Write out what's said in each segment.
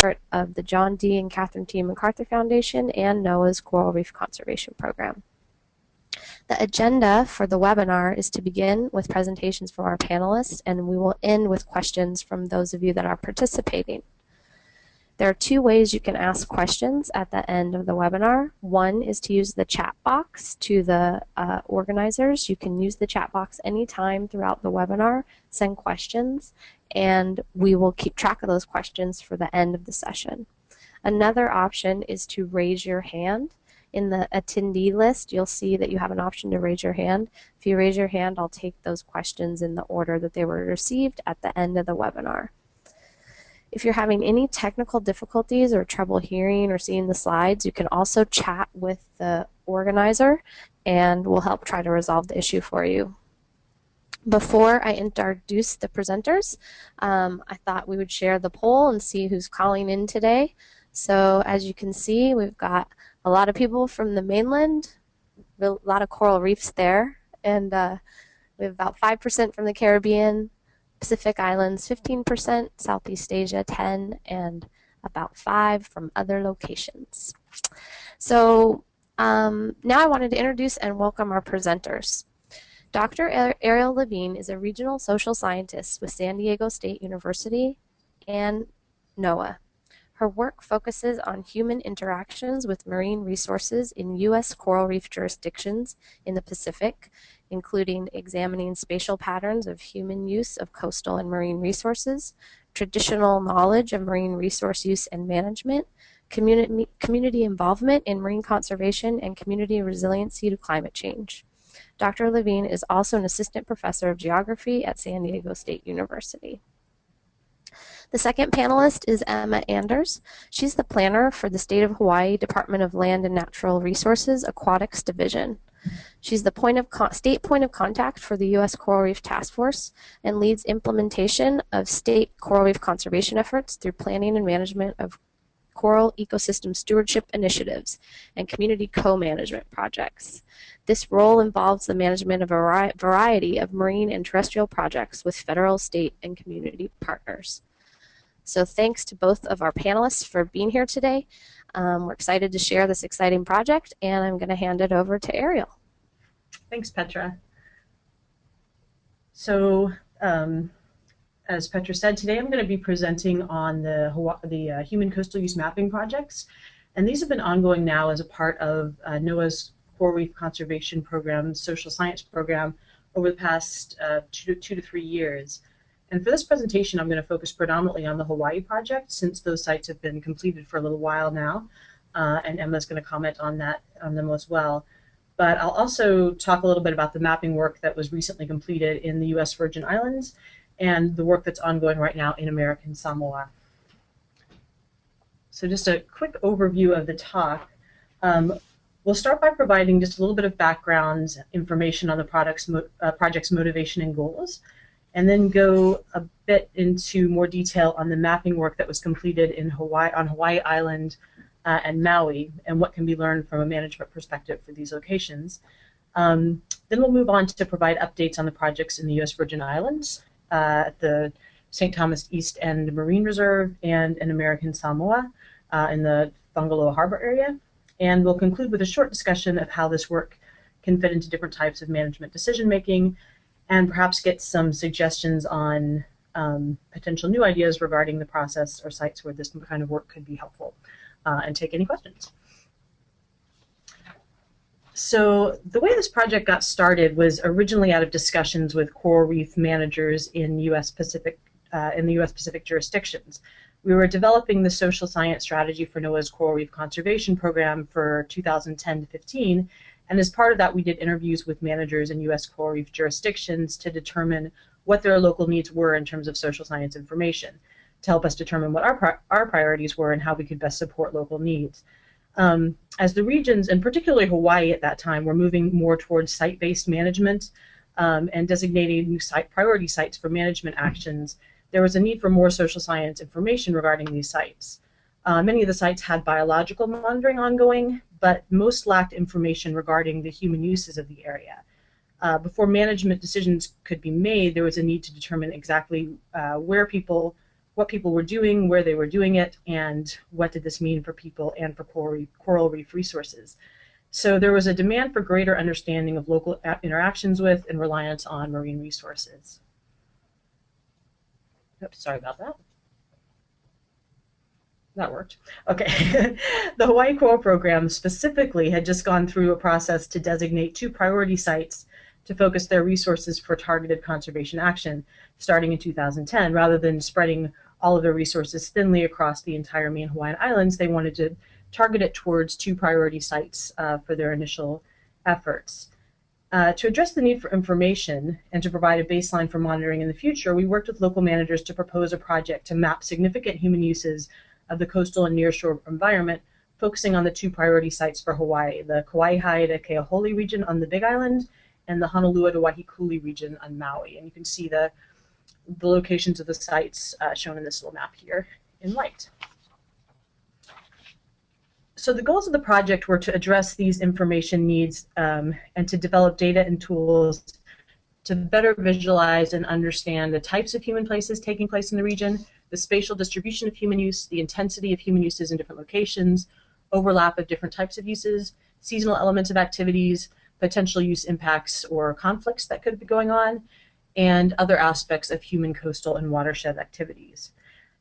part of the John D. and Catherine T. MacArthur Foundation and NOAA's Coral Reef Conservation Program. The agenda for the webinar is to begin with presentations from our panelists, and we will end with questions from those of you that are participating. There are two ways you can ask questions at the end of the webinar. One is to use the chat box to the organizers. You can use the chat box anytime throughout the webinar, send questions, and we will keep track of those questions for the end of the session. Another option is to raise your hand. In the attendee list, you'll see that you have an option to raise your hand. If you raise your hand, I'll take those questions in the order that they were received at the end of the webinar. If you're having any technical difficulties or trouble hearing or seeing the slides, you can also chat with the organizer and we'll help try to resolve the issue for you. Before I introduce the presenters, I thought we would share the poll and see who's calling in today. So as you can see, we've got a lot of people from the mainland, a lot of coral reefs there, and we have about 5% from the Caribbean, Pacific Islands 15%, Southeast Asia 10%, and about 5% from other locations. So now I wanted to introduce and welcome our presenters. Dr. Arielle Levine is a regional social scientist with San Diego State University and NOAA. Her work focuses on human interactions with marine resources in U.S. coral reef jurisdictions in the Pacific, including examining spatial patterns of human use of coastal and marine resources, traditional knowledge of marine resource use and management, community involvement in marine conservation, and community resiliency to climate change. Dr. Levine is also an assistant professor of geography at San Diego State University. The second panelist is Emma Anders. She's the planner for the State of Hawaii Department of Land and Natural Resources Aquatics Division. She's the state point of contact for the U.S. Coral Reef Task Force and leads implementation of state coral reef conservation efforts through planning and management of coral ecosystem stewardship initiatives and community co-management projects. This role involves the management of a variety of marine and terrestrial projects with federal, state, and community partners. So thanks to both of our panelists for being here today. We're excited to share this exciting project, and I'm going to hand it over to Arielle. Thanks, Petra. So, as Petra said, today I'm going to be presenting on the Human Coastal Use Mapping projects, and these have been ongoing now as a part of NOAA's Coral Reef Conservation Program, Social Science Program, over the past 2 to 3 years. And for this presentation, I'm going to focus predominantly on the Hawaii project, since those sites have been completed for a little while now, and Emma's going to comment on them as well. But I'll also talk a little bit about the mapping work that was recently completed in the U.S. Virgin Islands and the work that's ongoing right now in American Samoa. So just a quick overview of the talk. We'll start by providing just a little bit of background information on the project's motivation and goals, and then go a bit into more detail on the mapping work that was completed in Hawaii Island and Maui, and what can be learned from a management perspective for these locations. Then we'll move on to provide updates on the projects in the U.S. Virgin Islands, at the St. Thomas East End Marine Reserve, and in American Samoa in the Fagaloa Harbor area. And we'll conclude with a short discussion of how this work can fit into different types of management decision-making, and perhaps get some suggestions on potential new ideas regarding the process or sites where this kind of work could be helpful, and take any questions. So the way this project got started was originally out of discussions with coral reef managers in the U.S. Pacific jurisdictions. We were developing the social science strategy for NOAA's Coral Reef Conservation Program for 2010 to 15, and as part of that, we did interviews with managers in U.S. coral reef jurisdictions to determine what their local needs were in terms of social science information, to help us determine what our priorities were and how we could best support local needs. As the regions, and particularly Hawaii at that time, were moving more towards site-based management and designating new priority sites for management actions, there was a need for more social science information regarding these sites. Many of the sites had biological monitoring ongoing, but most lacked information regarding the human uses of the area. Before management decisions could be made, there was a need to determine exactly where people what people were doing, where they were doing it, and what did this mean for people and for coral reef resources. So there was a demand for greater understanding of local interactions with and reliance on marine resources. Oops, sorry about that. That worked. Okay. The Hawaii Coral Program specifically had just gone through a process to designate 2 priority sites to focus their resources for targeted conservation action starting in 2010. Rather than spreading all of their resources thinly across the entire main Hawaiian Islands, they wanted to target it towards 2 priority sites for their initial efforts. To address the need for information and to provide a baseline for monitoring in the future, we worked with local managers to propose a project to map significant human uses of the coastal and nearshore environment, focusing on the 2 priority sites for Hawaii, the Kauai to Keauholi region on the Big Island and the Honolulu to Waihikulei region on Maui. And you can see the locations of the sites shown in this little map here in light. So the goals of the project were to address these information needs and to develop data and tools to better visualize and understand the types of human places taking place in the region, the spatial distribution of human use, the intensity of human uses in different locations, overlap of different types of uses, seasonal elements of activities, potential use impacts or conflicts that could be going on, and other aspects of human coastal and watershed activities.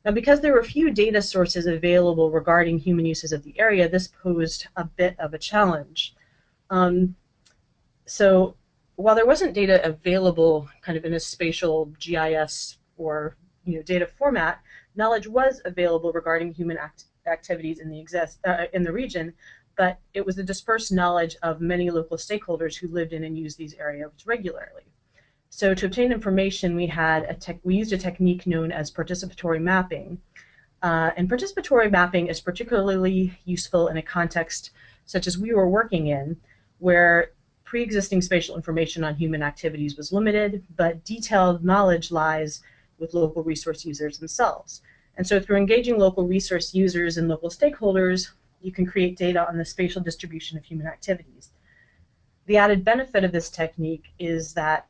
Now, because there were few data sources available regarding human uses of the area, this posed a bit of a challenge. So while there wasn't data available kind of in a spatial GIS or data format, knowledge was available regarding human activities in the region, but it was the dispersed knowledge of many local stakeholders who lived in and used these areas regularly. So to obtain information, we used a technique known as participatory mapping. And participatory mapping is particularly useful in a context such as we were working in, where pre-existing spatial information on human activities was limited, but detailed knowledge lies with local resource users themselves. And so through engaging local resource users and local stakeholders, you can create data on the spatial distribution of human activities. The added benefit of this technique is that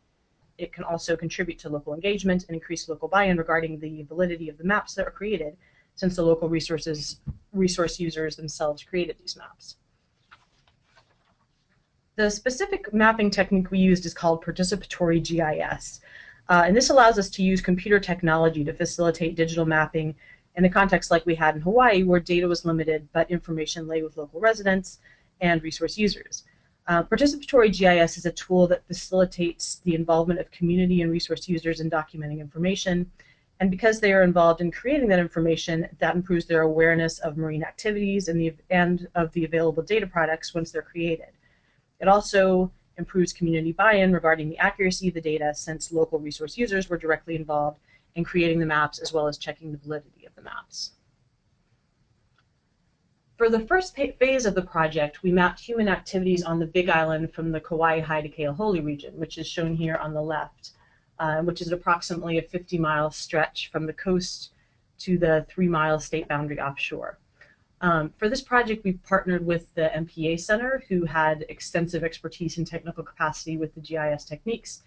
it can also contribute to local engagement and increase local buy-in regarding the validity of the maps that are created, since the local resource users themselves created these maps. The specific mapping technique we used is called participatory GIS. And this allows us to use computer technology to facilitate digital mapping in a context like we had in Hawaii, where data was limited, but information lay with local residents and resource users. Participatory GIS is a tool that facilitates the involvement of community and resource users in documenting information. And because they are involved in creating that information, that improves their awareness of marine activities and of the available data products once they're created. It also improves community buy-in regarding the accuracy of the data, since local resource users were directly involved in creating the maps as well as checking the validity of the maps. For the first phase of the project, we mapped human activities on the Big Island from the Kauai to Keauholi region, which is shown here on the left, which is approximately a 50-mile stretch from the coast to the 3-mile state boundary offshore. For this project, we partnered with the MPA Center, who had extensive expertise and technical capacity with the GIS techniques,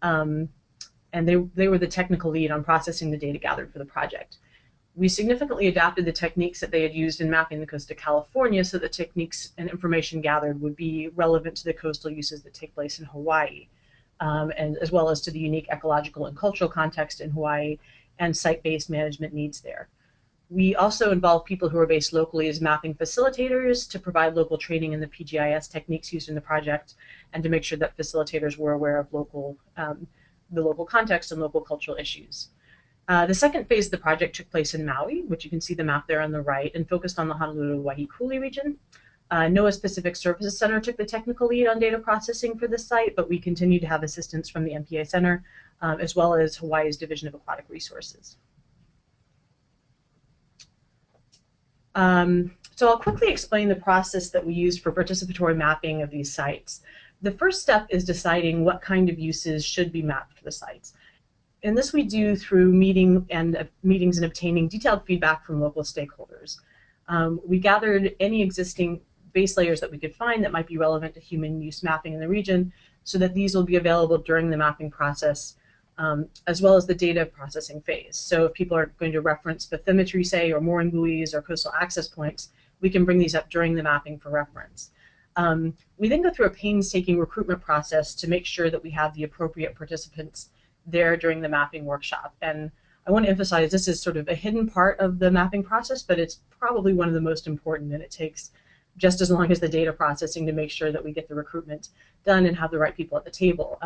and they were the technical lead on processing the data gathered for the project. We significantly adapted the techniques that they had used in mapping the coast of California so that techniques and information gathered would be relevant to the coastal uses that take place in Hawaii, and as well as to the unique ecological and cultural context in Hawaii and site-based management needs there. We also involved people who are based locally as mapping facilitators to provide local training in the PGIS techniques used in the project, and to make sure that facilitators were aware of the local context and local cultural issues. The second phase of the project took place in Maui, which you can see the map there on the right, and focused on the Honolulu to Waihikulei region. NOAA's Pacific Services Center took the technical lead on data processing for this site, but we continue to have assistance from the MPA Center, as well as Hawaii's Division of Aquatic Resources. So I'll quickly explain the process that we used for participatory mapping of these sites. The first step is deciding what kind of uses should be mapped for the sites. And this we do through meetings and obtaining detailed feedback from local stakeholders. We gathered any existing base layers that we could find that might be relevant to human use mapping in the region, so that these will be available during the mapping process as well as the data processing phase. So if people are going to reference bathymetry, say, or mooring buoys or coastal access points, we can bring these up during the mapping for reference. We then go through a painstaking recruitment process to make sure that we have the appropriate participants there during the mapping workshop. And I want to emphasize this is sort of a hidden part of the mapping process, but it's probably one of the most important, and it takes just as long as the data processing to make sure that we get the recruitment done and have the right people at the table.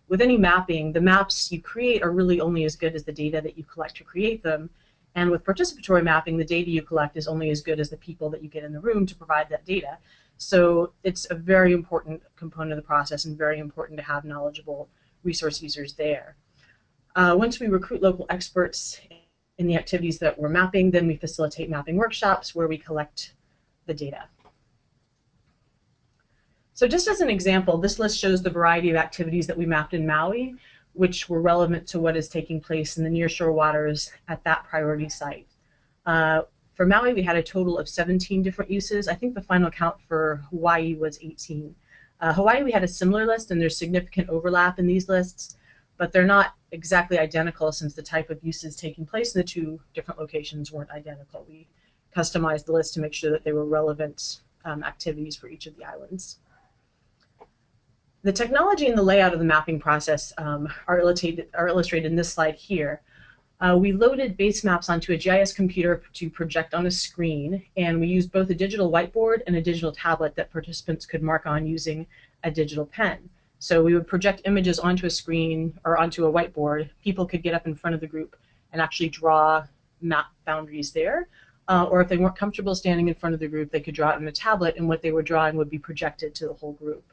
With any mapping, the maps you create are really only as good as the data that you collect to create them. And with participatory mapping, the data you collect is only as good as the people that you get in the room to provide that data. So it's a very important component of the process and very important to have knowledgeable resource users there. Once we recruit local experts in the activities that we're mapping, then we facilitate mapping workshops where we collect the data. So just as an example, this list shows the variety of activities that we mapped in Maui, which were relevant to what is taking place in the nearshore waters at that priority site. For Maui, we had a total of 17 different uses. I think the final count for Hawaii was 18. Hawaii, we had a similar list, and there's significant overlap in these lists, but they're not exactly identical since the type of uses taking place in the two different locations weren't identical. We customized the list to make sure that they were relevant activities for each of the islands. The technology and the layout of the mapping process are illustrated in this slide here. We loaded base maps onto a GIS computer to project on a screen, and we used both a digital whiteboard and a digital tablet that participants could mark on using a digital pen. So we would project images onto a screen or onto a whiteboard. People could get up in front of the group and actually draw map boundaries there. Or if they weren't comfortable standing in front of the group, they could draw it on a tablet, and what they were drawing would be projected to the whole group.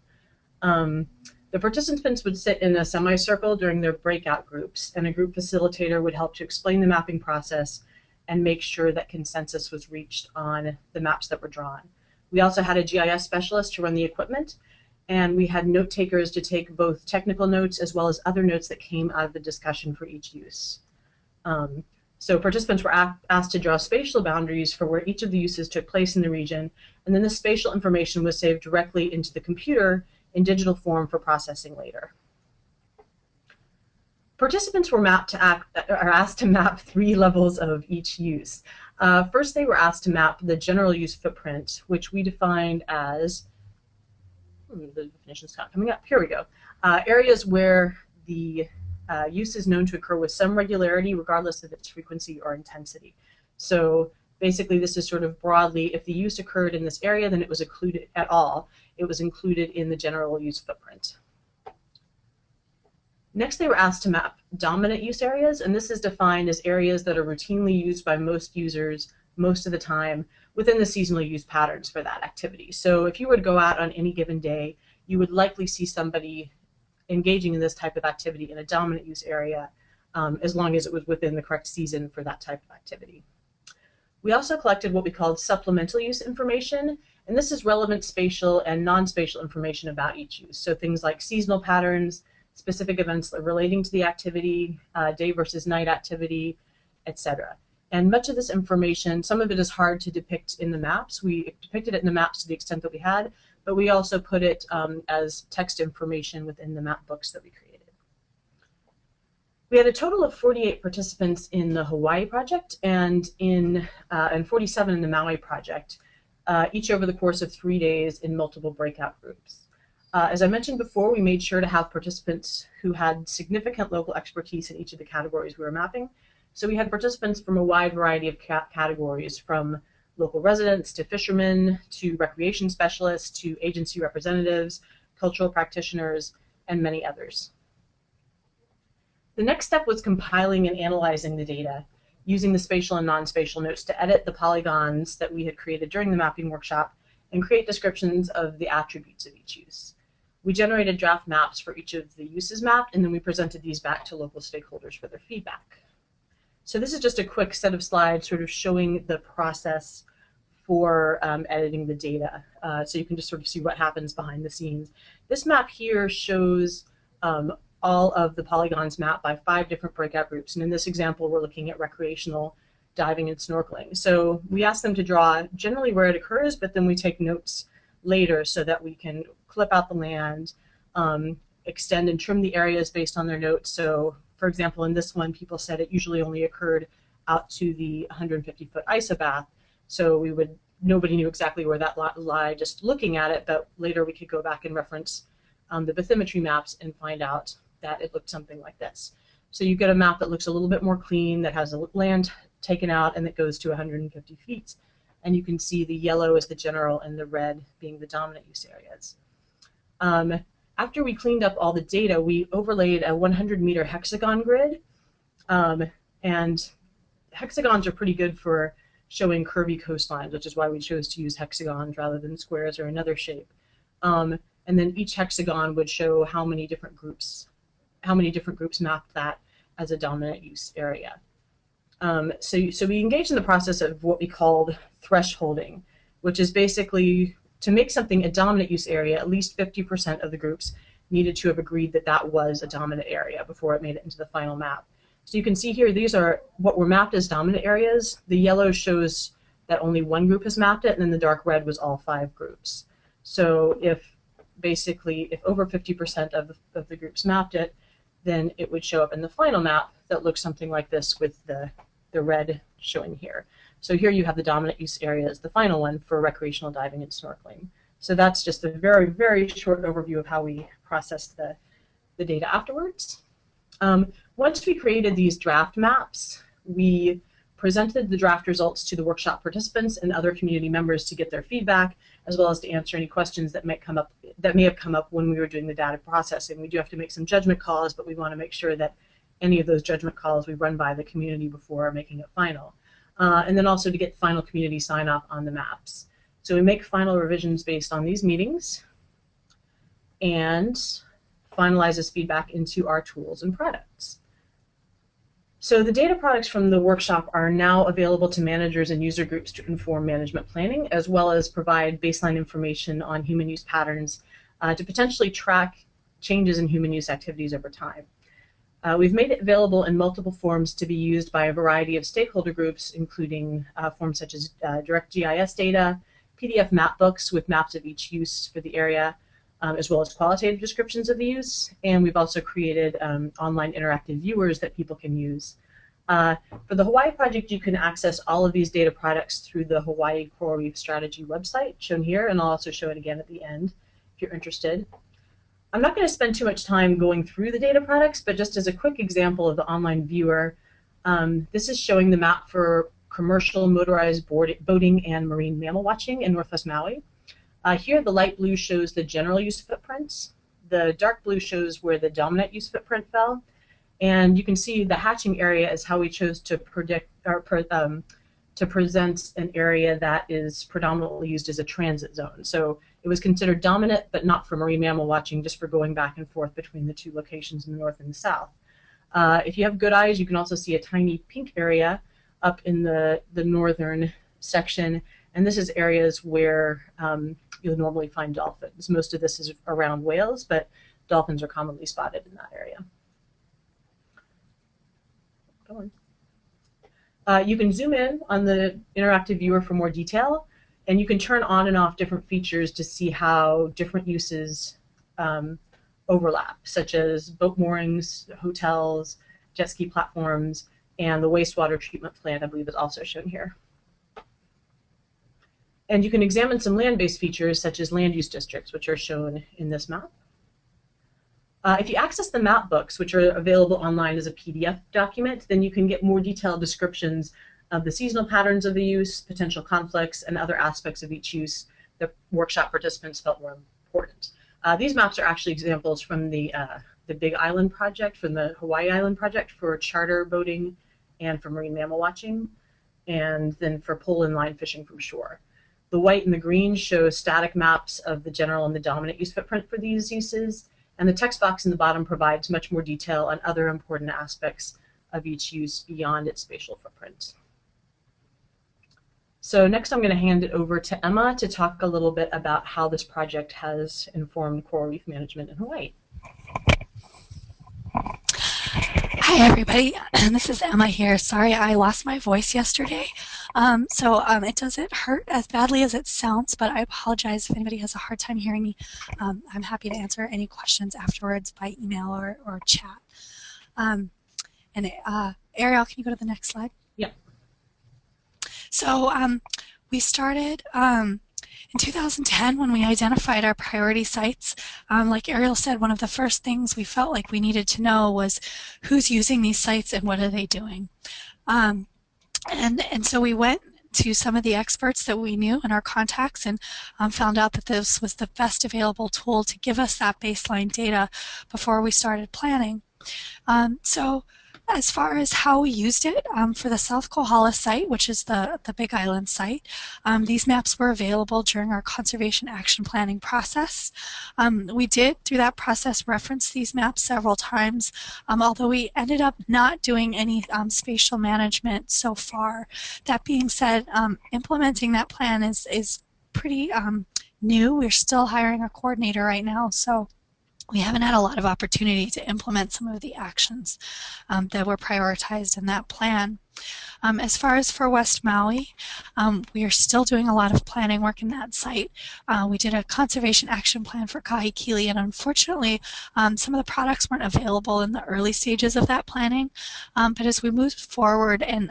The participants would sit in a semicircle during their breakout groups, and a group facilitator would help to explain the mapping process and make sure that consensus was reached on the maps that were drawn. We also had a GIS specialist to run the equipment, and we had note takers to take both technical notes as well as other notes that came out of the discussion for each use. So participants were asked to draw spatial boundaries for where each of the uses took place in the region, and then the spatial information was saved directly into the computer in digital form for processing later. Participants were asked to map 3 levels of each use. First, they were asked to map the general use footprint, which we defined as, the definition's not coming up, here we go, areas where the use is known to occur with some regularity regardless of its frequency or intensity. So basically this is sort of broadly, if the use occurred in this area, then it was included at all. It was included in the general use footprint. Next, they were asked to map dominant use areas, and this is defined as areas that are routinely used by most users most of the time within the seasonal use patterns for that activity. So if you were to go out on any given day, you would likely see somebody engaging in this type of activity in a dominant use area as long as it was within the correct season for that type of activity. We also collected what we called supplemental use information, and this is relevant spatial and non-spatial information about each use. So things like seasonal patterns, specific events relating to the activity, day versus night activity, etc. And much of this information, some of it is hard to depict in the maps. We depicted it in the maps to the extent that we had, but we also put it as text information within the map books that we created. We had a total of 48 participants in the Hawaii project and 47 in the Maui project, each over the course of 3 days in multiple breakout groups. As I mentioned before, we made sure to have participants who had significant local expertise in each of the categories we were mapping. So we had participants from a wide variety of categories, from local residents to fishermen to recreation specialists to agency representatives, cultural practitioners, and many others. The next step was compiling and analyzing the data, using the spatial and non-spatial notes to edit the polygons that we had created during the mapping workshop and create descriptions of the attributes of each use. We generated draft maps for each of the uses mapped, and then we presented these back to local stakeholders for their feedback. So this is just a quick set of slides sort of showing the process for editing the data. So you can just sort of see what happens behind the scenes. This map here shows all of the polygons mapped by 5 different breakout groups. And in this example, we're looking at recreational diving and snorkeling. So we ask them to draw generally where it occurs, but then we take notes later so that we can clip out the land, extend and trim the areas based on their notes. So For example, in this one, people said it usually only occurred out to the 150-foot isobath, so nobody knew exactly where that lie just looking at it, but later we could go back and reference the bathymetry maps and find out that it looked something like this. So you get a map that looks a little bit more clean, that has the land taken out, and that goes to 150 feet. And you can see the yellow is the general and the red being the dominant use areas. After we cleaned up all the data, we overlaid a 100-meter hexagon grid, and hexagons are pretty good for showing curvy coastlines, which is why we chose to use hexagons rather than squares or another shape. And then each hexagon would show how many different groups mapped that as a dominant use area. So we engaged in the process of what we called thresholding, which is basically to make something a dominant use area, at least 50% of the groups needed to have agreed that that was a dominant area before it made it into the final map. So you can see here, these are what were mapped as dominant areas. The yellow shows that only one group has mapped it, and then the dark red was all 5 groups. So if over 50% of the groups mapped it, then it would show up in the final map that looks something like this with the red showing here. So here you have the dominant use area as the final one for recreational diving and snorkeling. So that's just a very, very short overview of how we processed the data afterwards. Once we created these draft maps, we presented the draft results to the workshop participants and other community members to get their feedback, as well as to answer any questions that may have come up when we were doing the data processing. We do have to make some judgment calls, but we want to make sure that any of those judgment calls we run by the community before making it final. And then also to get final community sign-off on the maps. So we make final revisions based on these meetings and finalize this feedback into our tools and products. So the data products from the workshop are now available to managers and user groups to inform management planning, as well as provide baseline information on human use patterns to potentially track changes in human use activities over time. We've made it available in multiple forms to be used by a variety of stakeholder groups, including forms such as direct GIS data, PDF map books with maps of each use for the area, as well as qualitative descriptions of the use. And we've also created online interactive viewers that people can use. For the Hawaii project, you can access all of these data products through the Hawaii Coral Reef Strategy website, shown here, and I'll also show it again at the end if you're interested. I'm not going to spend too much time going through the data products, but just as a quick example of the online viewer, this is showing the map for commercial motorized boating and marine mammal watching in Northwest Maui. Here, the light blue shows the general use footprints. The dark blue shows where the dominant use footprint fell. And you can see the hatching area is how we chose to present an area that is predominantly used as a transit zone. So it was considered dominant, but not for marine mammal watching, just for going back and forth between the two locations in the north and the south. If you have good eyes, you can also see a tiny pink area up in the northern section, and this is areas where you'll normally find dolphins. Most of this is around whales, but dolphins are commonly spotted in that area. Go on. You can zoom in on the interactive viewer for more detail, and you can turn on and off different features to see how different uses overlap, such as boat moorings, hotels, jet ski platforms, and the wastewater treatment plant, I believe, is also shown here. And you can examine some land-based features, such as land use districts, which are shown in this map. If you access the map books, which are available online as a PDF document, then you can get more detailed descriptions of the seasonal patterns of the use, potential conflicts, and other aspects of each use that workshop participants felt were important. These maps are actually examples from the Big Island project, from the Hawaii Island project for charter boating and for marine mammal watching, and then for pole and line fishing from shore. The white and the green show static maps of the general and the dominant use footprint for these uses, and the text box in the bottom provides much more detail on other important aspects of each use beyond its spatial footprint. So next I'm going to hand it over to Emma to talk a little bit about how this project has informed coral reef management in Hawaii. Hi everybody, this is Emma here. Sorry I lost my voice yesterday. It doesn't hurt as badly as it sounds, but I apologize if anybody has a hard time hearing me. I'm happy to answer any questions afterwards by email or chat. And Arielle, can you go to the next slide? Yeah. So we started in 2010 when we identified our priority sites. Like Arielle said, one of the first things we felt like we needed to know was who's using these sites and what are they doing. And so we went to some of the experts that we knew in our contacts and found out that this was the best available tool to give us that baseline data before we started planning. So as far as how we used it, for the South Kohala site, which is the Big Island site, these maps were available during our conservation action planning process. We did, through that process, reference these maps several times, although we ended up not doing any spatial management so far. That being said, implementing that plan is pretty new. We're still hiring a coordinator right now, so we haven't had a lot of opportunity to implement some of the actions that were prioritized in that plan. As far as for West Maui, we are still doing a lot of planning work in that site. We did a conservation action plan for Kahikili, and unfortunately, some of the products weren't available in the early stages of that planning. But as we moved forward and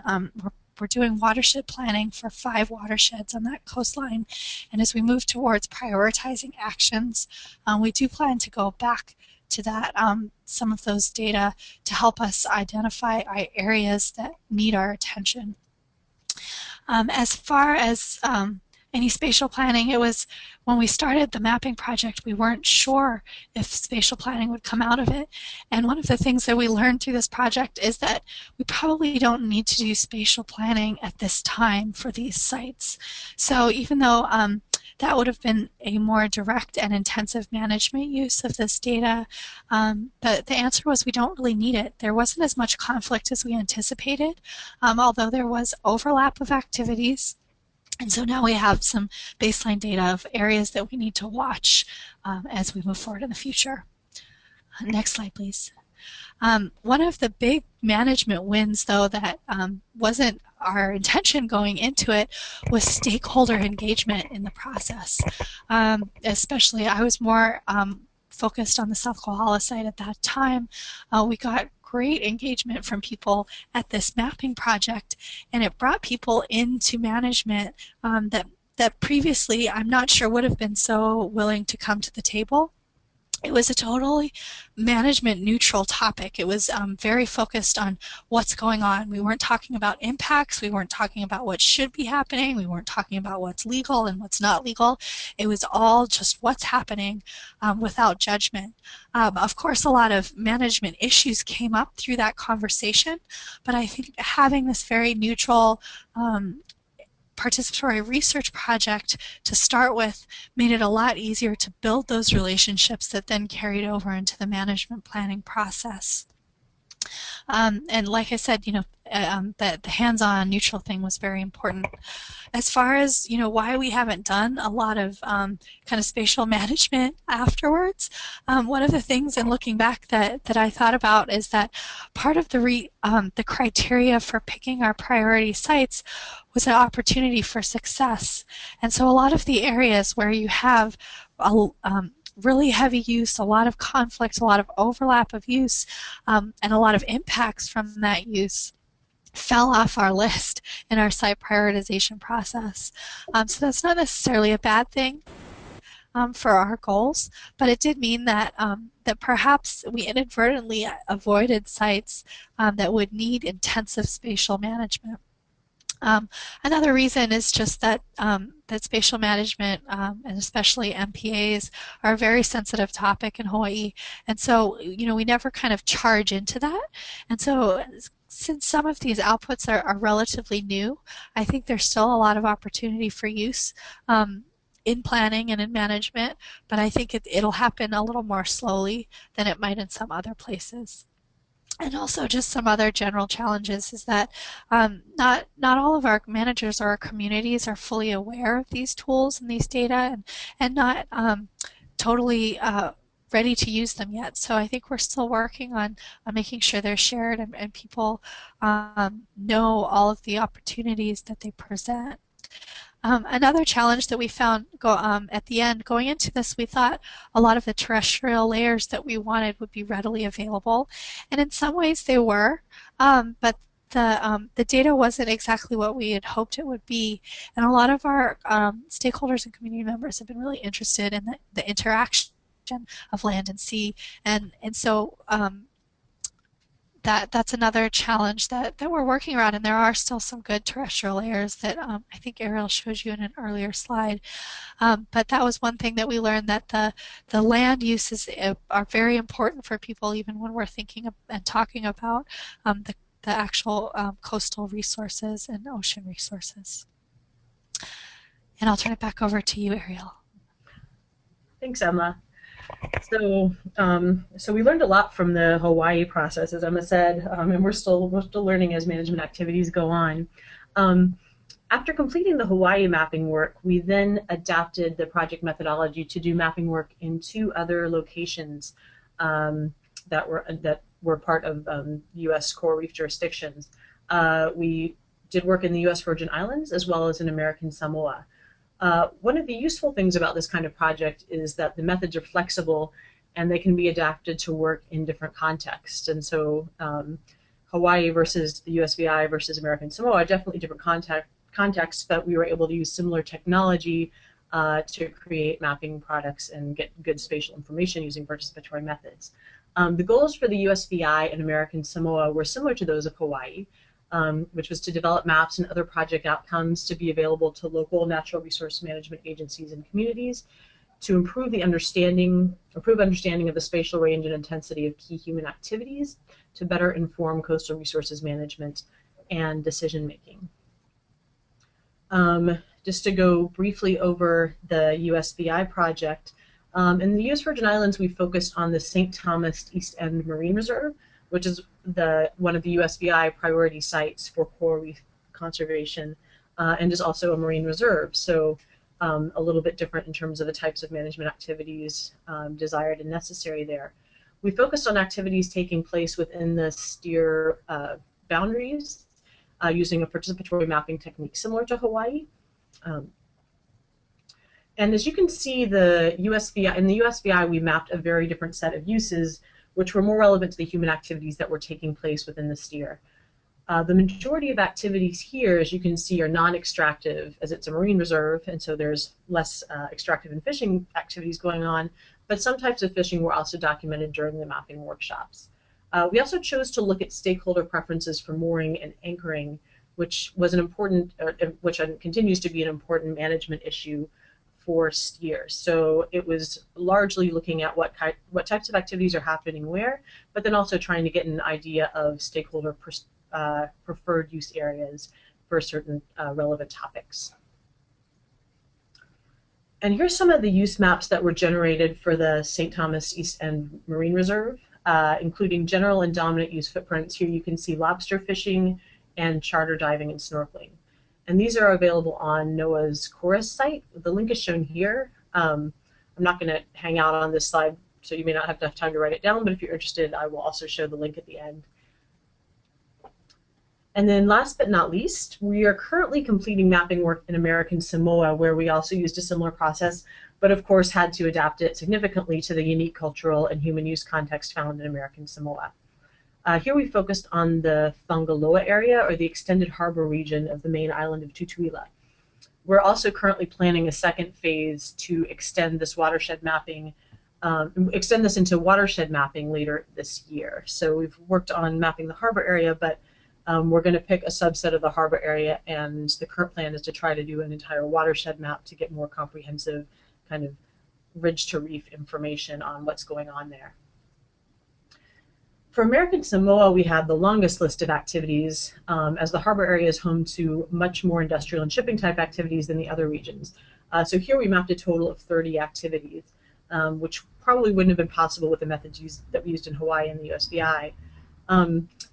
we're doing watershed planning for 5 watersheds on that coastline. And as we move towards prioritizing actions, we do plan to go back to that, some of those data to help us identify areas that need our attention. As far as any spatial planning, it was when we started the mapping project, we weren't sure if spatial planning would come out of it. And one of the things that we learned through this project is that we probably don't need to do spatial planning at this time for these sites. So even though that would have been a more direct and intensive management use of this data, but the answer was we don't really need it. There wasn't as much conflict as we anticipated, although there was overlap of activities. And so now we have some baseline data of areas that we need to watch as we move forward in the future. Next slide, please. One of the big management wins, though, that wasn't our intention going into it was stakeholder engagement in the process. Especially, I was more focused on the South Kohala site at that time. We got great engagement from people at this mapping project, and it brought people into management that previously I'm not sure would have been so willing to come to the table. It was a totally management neutral topic. It was very focused on what's going on. We weren't talking about impacts. We weren't talking about what should be happening. We weren't talking about what's legal and what's not legal. It was all just what's happening without judgment. Of course, a lot of management issues came up through that conversation, but I think having this very neutral participatory research project to start with made it a lot easier to build those relationships that then carried over into the management planning process. And like I said, the hands-on neutral thing was very important. As far as why we haven't done a lot of kind of spatial management afterwards, one of the things in looking back that I thought about is that part of the criteria for picking our priority sites was an opportunity for success. And so a lot of the areas where you have really heavy use, a lot of conflict, a lot of overlap of use, and a lot of impacts from that use fell off our list in our site prioritization process. So that's not necessarily a bad thing for our goals, but it did mean that that perhaps we inadvertently avoided sites that would need intensive spatial management. Another reason is just that that spatial management and especially MPAs are a very sensitive topic in Hawaii, and so we never kind of charge into that. And so since some of these outputs are relatively new, I think there's still a lot of opportunity for use in planning and in management, but I think it'll happen a little more slowly than it might in some other places. And also just some other general challenges is that not all of our managers or our communities are fully aware of these tools and these data and not totally ready to use them yet. So I think we're still working on making sure they're shared and people know all of the opportunities that they present. Another challenge that we found at the end, going into this, we thought a lot of the terrestrial layers that we wanted would be readily available. And in some ways they were, But the data wasn't exactly what we had hoped it would be, and a lot of our stakeholders and community members have been really interested in the interaction of land and sea, and so that's another challenge that we're working around, and there are still some good terrestrial layers that I think Arielle showed you in an earlier slide. But that was one thing that we learned, that the land uses are very important for people, even when we're thinking of, and talking about the actual coastal resources and ocean resources. And I'll turn it back over to you, Arielle. Thanks, Emma. So we learned a lot from the Hawaii process, as Emma said, and we're still learning as management activities go on. After completing the Hawaii mapping work, we then adapted the project methodology to do mapping work in 2 other locations that were part of U.S. coral reef jurisdictions. We did work in the U.S. Virgin Islands as well as in American Samoa. One of the useful things about this kind of project is that the methods are flexible and they can be adapted to work in different contexts. And so Hawaii versus the USVI versus American Samoa are definitely different contexts, but we were able to use similar technology to create mapping products and get good spatial information using participatory methods. The goals for the USVI and American Samoa were similar to those of Hawaii, which was to develop maps and other project outcomes to be available to local natural resource management agencies and communities, to improve understanding of the spatial range and intensity of key human activities, to better inform coastal resources management and decision making. Just to go briefly over the USVI project, in the U.S. Virgin Islands, we focused on the St. Thomas East End Marine Reserve, which is one of the USVI priority sites for coral reef conservation, and is also a marine reserve. So a little bit different in terms of the types of management activities desired and necessary there. We focused on activities taking place within the STEER boundaries using a participatory mapping technique similar to Hawaii. And as you can see, in the USVI, we mapped a very different set of uses, which were more relevant to the human activities that were taking place within the STEER. The majority of activities here, as you can see, are non-extractive, as it's a marine reserve, and so there's less extractive and fishing activities going on, but some types of fishing were also documented during the mapping workshops. We also chose to look at stakeholder preferences for mooring and anchoring, which was which continues to be an important management issue for STEER. So it was largely looking at what types of activities are happening where, but then also trying to get an idea of stakeholder preferred use areas for certain relevant topics. And here's some of the use maps that were generated for the St. Thomas East End Marine Reserve, including general and dominant use footprints. Here you can see lobster fishing and charter diving and snorkeling. And these are available on NOAA's Chorus site. The link is shown here. I'm not going to hang out on this slide, so you may not have enough time to write it down, but if you're interested, I will also show the link at the end. And then last but not least, we are currently completing mapping work in American Samoa, where we also used a similar process, but of course had to adapt it significantly to the unique cultural and human use context found in American Samoa. Here we focused on the Fagaloa area, or the extended harbor region of the main island of Tutuila. We're also currently planning a second phase to extend this watershed mapping, extend this into watershed mapping later this year. So we've worked on mapping the harbor area, but we're going to pick a subset of the harbor area, and the current plan is to try to do an entire watershed map to get more comprehensive kind of ridge to reef information on what's going on there. For American Samoa, we had the longest list of activities, as the harbor area is home to much more industrial and shipping type activities than the other regions. So here we mapped a total of 30 activities, which probably wouldn't have been possible with the methods that we used in Hawaii and the USVI.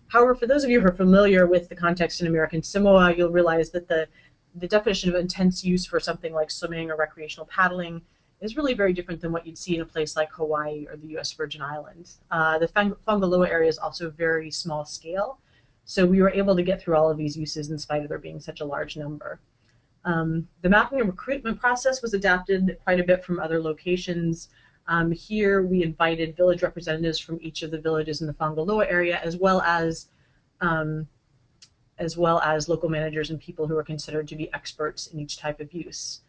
However, for those of you who are familiar with the context in American Samoa, you'll realize that the definition of intense use for something like swimming or recreational paddling is really very different than what you'd see in a place like Hawaii or the U.S. Virgin Islands. The Fagaloa area is also very small scale, so we were able to get through all of these uses in spite of there being such a large number. The mapping and recruitment process was adapted quite a bit from other locations. Here we invited village representatives from each of the villages in the Fagaloa area, as well as as well as local managers and people who are considered to be experts in each type of use.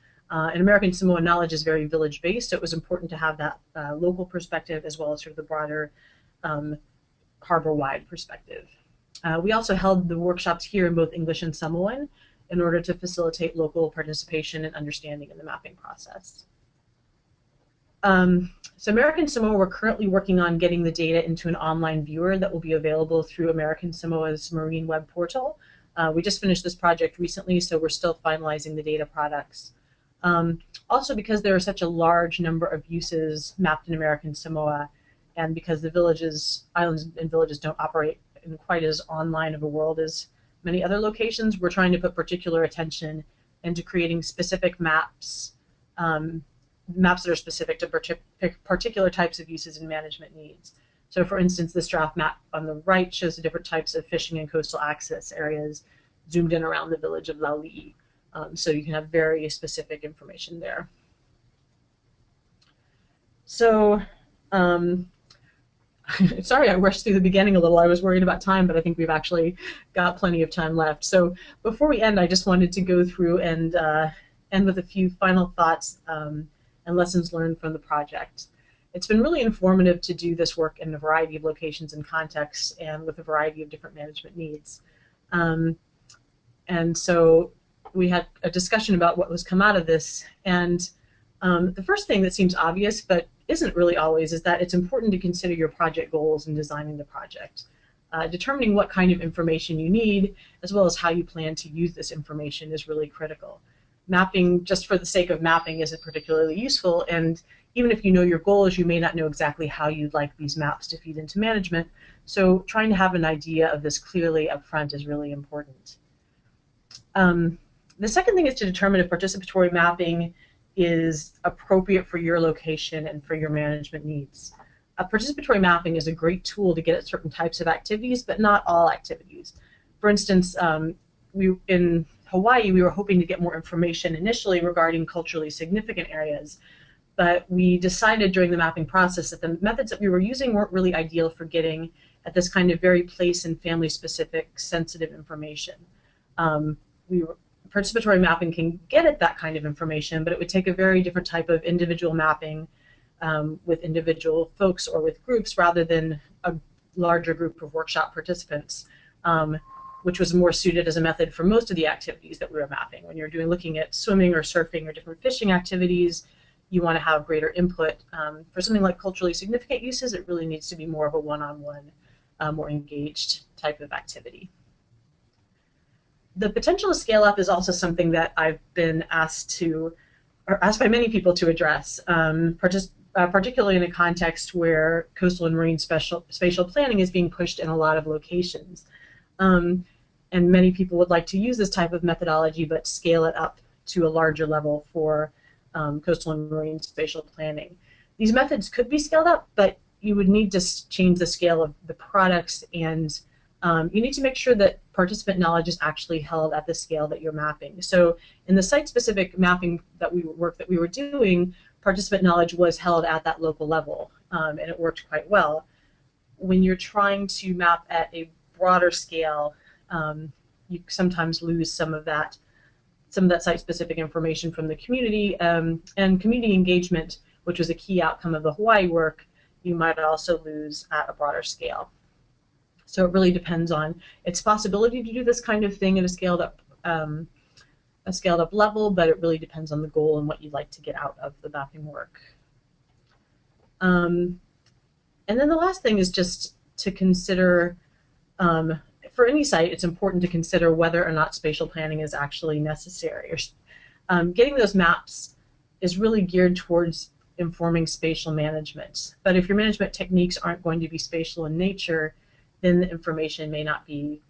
In American Samoa, knowledge is very village-based, so it was important to have that local perspective as well as sort of the broader harbor-wide perspective. We also held the workshops here in both English and Samoan in order to facilitate local participation and understanding in the mapping process. So American Samoa, we're currently working on getting the data into an online viewer that will be available through American Samoa's marine web portal. We just finished this project recently, so we're still finalizing the data products. Also, because there are such a large number of uses mapped in American Samoa, and because the villages, islands and villages don't operate in quite as online of a world as many other locations, we're trying to put particular attention into creating specific maps, maps that are specific to particular types of uses and management needs. So for instance, this draft map on the right shows the different types of fishing and coastal access areas zoomed in around the village of Laulii. So you can have very specific information there. So, sorry I rushed through the beginning a little. I was worried about time, but I think we've actually got plenty of time left. So before we end, I just wanted to go through and end with a few final thoughts and lessons learned from the project. It's been really informative to do this work in a variety of locations and contexts and with a variety of different management needs. And so we had a discussion about what was come out of this, and the first thing that seems obvious but isn't really always is that it's important to consider your project goals in designing the project. Determining what kind of information you need as well as how you plan to use this information is really critical. Mapping just for the sake of mapping isn't particularly useful, and even if you know your goals, you may not know exactly how you'd like these maps to feed into management, so trying to have an idea of this clearly up front is really important. The second thing is to determine if participatory mapping is appropriate for your location and for your management needs. Participatory mapping is a great tool to get at certain types of activities, but not all activities. For instance, in Hawaii, we were hoping to get more information initially regarding culturally significant areas, but we decided during the mapping process that the methods that we were using weren't really ideal for getting at this kind of very place and family specific sensitive information. Participatory mapping can get at that kind of information, but it would take a very different type of individual mapping with individual folks or with groups rather than a larger group of workshop participants, which was more suited as a method for most of the activities that we were mapping. When you're looking at swimming or surfing or different fishing activities, you want to have greater input. For something like culturally significant uses, it really needs to be more of a one-on-one, more engaged type of activity. The potential to scale up is also something that I've been asked by many people to address, particularly in a context where coastal and marine spatial planning is being pushed in a lot of locations. And many people would like to use this type of methodology but scale it up to a larger level for coastal and marine spatial planning. These methods could be scaled up, but you would need to change the scale of the products, and you need to make sure that participant knowledge is actually held at the scale that you're mapping. So in the site-specific mapping work that we were doing, participant knowledge was held at that local level, and it worked quite well. When you're trying to map at a broader scale, you sometimes lose some of that site-specific information from the community, and community engagement, which was a key outcome of the Hawaii work, you might also lose at a broader scale. So it really depends on its possibility to do this kind of thing at a scaled up level, but it really depends on the goal and what you'd like to get out of the mapping work. And then the last thing is just to consider, for any site, it's important to consider whether or not spatial planning is actually necessary. Getting those maps is really geared towards informing spatial management. But if your management techniques aren't going to be spatial in nature, then the information may not be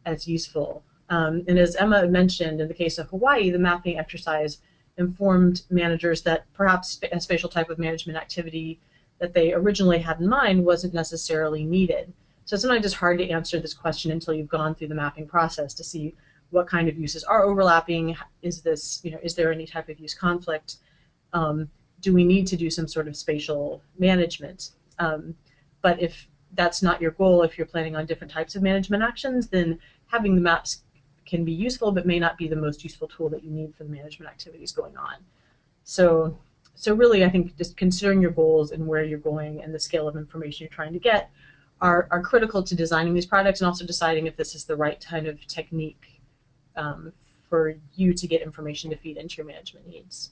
as useful. And as Emma mentioned, in the case of Hawaii, the mapping exercise informed managers that perhaps a spatial type of management activity that they originally had in mind wasn't necessarily needed. So sometimes it's hard to answer this question until you've gone through the mapping process to see what kind of uses are overlapping. Is there any type of use conflict? Do we need to do some sort of spatial management? But if that's not your goal, if you're planning on different types of management actions, then having the maps can be useful, but may not be the most useful tool that you need for the management activities going on. So really, I think just considering your goals and where you're going and the scale of information you're trying to get are critical to designing these projects, and also deciding if this is the right kind of technique for you to get information to feed into your management needs.